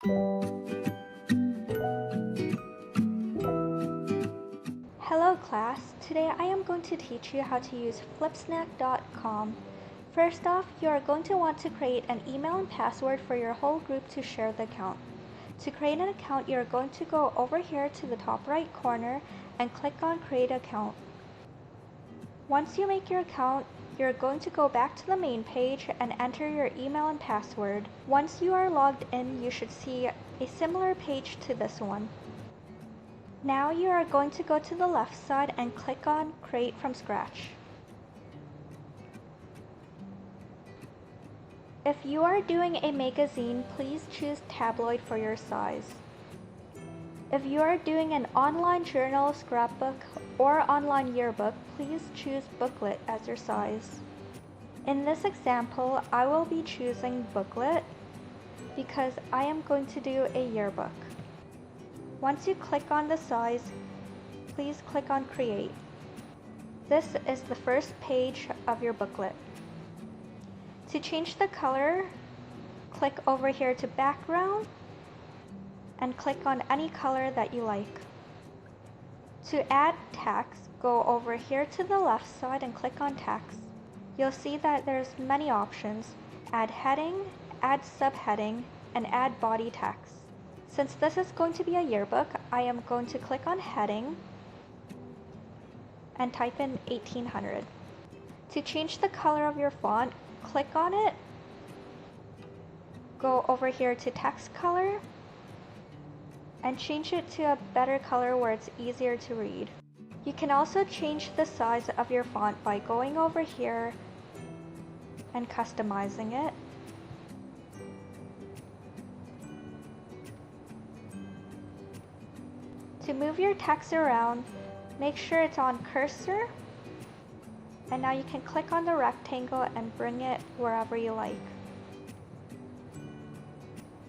Hello class, today I am going to teach you how to use flipsnack.com. First off, you are going to want to create an email and password for your whole group to share the account. To create an account, you are going to go over here to the top right corner and click on Create Account. Once you make your account, you're going to go back to the main page and enter your email and password. Once you are logged in, you should see a similar page to this one. Now you are going to go to the left side and click on Create from Scratch. If you are doing a magazine, please choose tabloid for your size. If you are doing an online journal, scrapbook, or online yearbook, please choose booklet as your size. In this example, I will be choosing booklet because I am going to do a yearbook. Once you click on the size, please click on Create. This is the first page of your booklet. To change the color, click over here to Background and click on any color that you like. To add text, go over here to the left side and click on Text. You'll see that there's many options: add heading, add subheading, and add body text. Since this is going to be a yearbook, I am going to click on heading and type in 1800. To change the color of your font, click on it, go over here to text color, and change it to a better color where it's easier to read. You can also change the size of your font by going over here and customizing it. To move your text around, make sure it's on cursor, and now you can click on the rectangle and bring it wherever you like.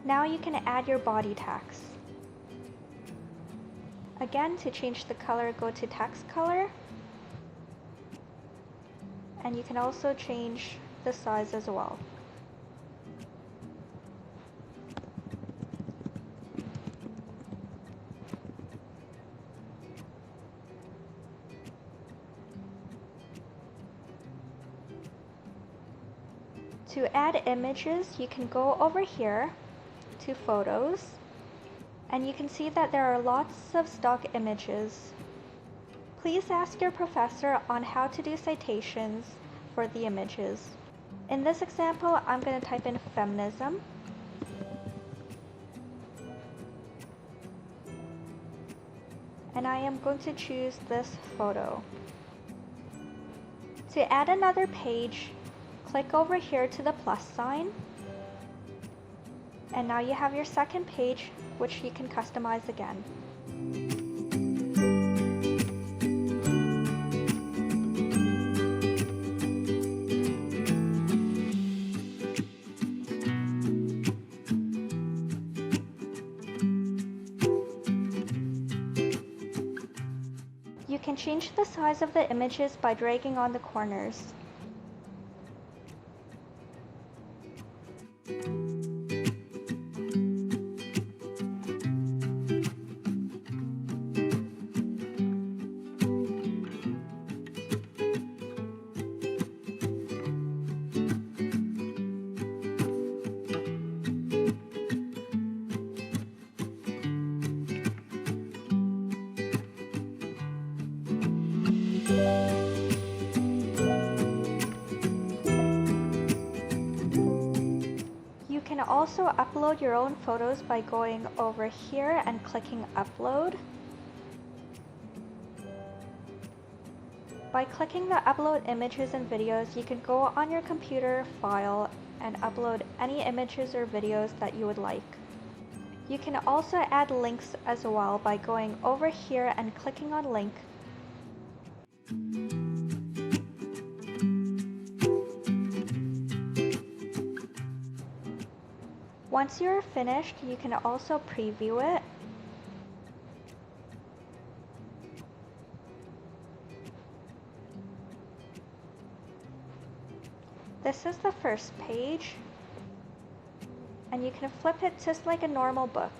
Now you can add your body text. Again, to change the color, go to text color, and you can also change the size as well. To add images, you can go over here to Photos, and you can see that there are lots of stock images. Please ask your professor on how to do citations for the images. In this example, I'm going to type in feminism. And I am going to choose this photo. To add another page, click over here to the plus sign, and now you have your second page, which you can customize again. You can change the size of the images by dragging on the corners. You can also upload your own photos by going over here and clicking Upload. By clicking the Upload Images and Videos, you can go on your computer file and upload any images or videos that you would like. You can also add links as well by going over here and clicking on Link. Once you're finished, you can also preview it. This is the first page, and you can flip it just like a normal book.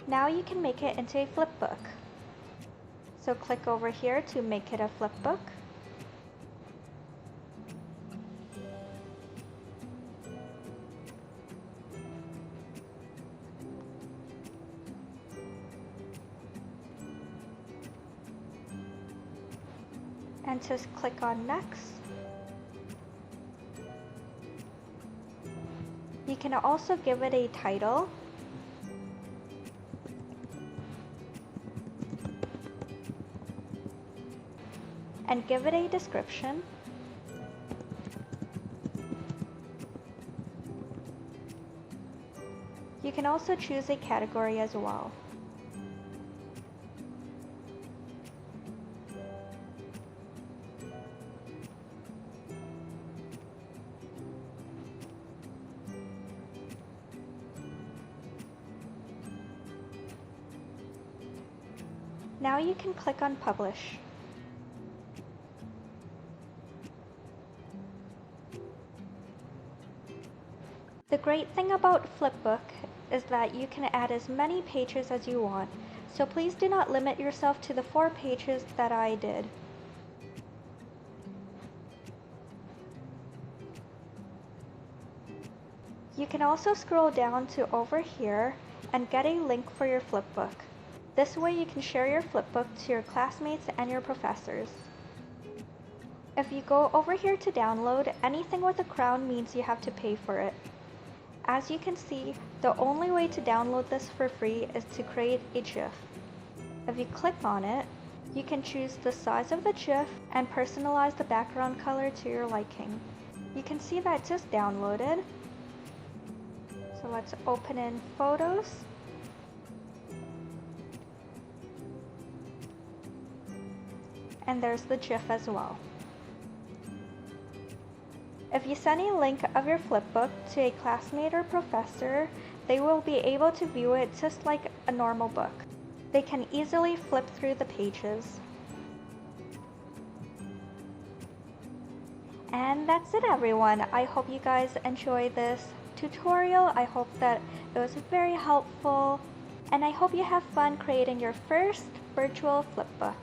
Now you can make it into a flip book. So click over here to make it a flip book. And just click on next. You can also give it a title. And give it a description. You can also choose a category as well. Now you can click on Publish. The great thing about Flipbook is that you can add as many pages as you want, so please do not limit yourself to the 4 pages that I did. You can also scroll down to over here and get a link for your flipbook. This way you can share your flipbook to your classmates and your professors. If you go over here to download, anything with a crown means you have to pay for it. As you can see, the only way to download this for free is to create a GIF. If you click on it, you can choose the size of the GIF and personalize the background color to your liking. You can see that just downloaded. So let's open in Photos. And there's the GIF as well. If you send a link of your flipbook to a classmate or professor, they will be able to view it just like a normal book. They can easily flip through the pages. And that's it, everyone. I hope you guys enjoyed this tutorial. I hope that it was very helpful, and I hope you have fun creating your first virtual flipbook.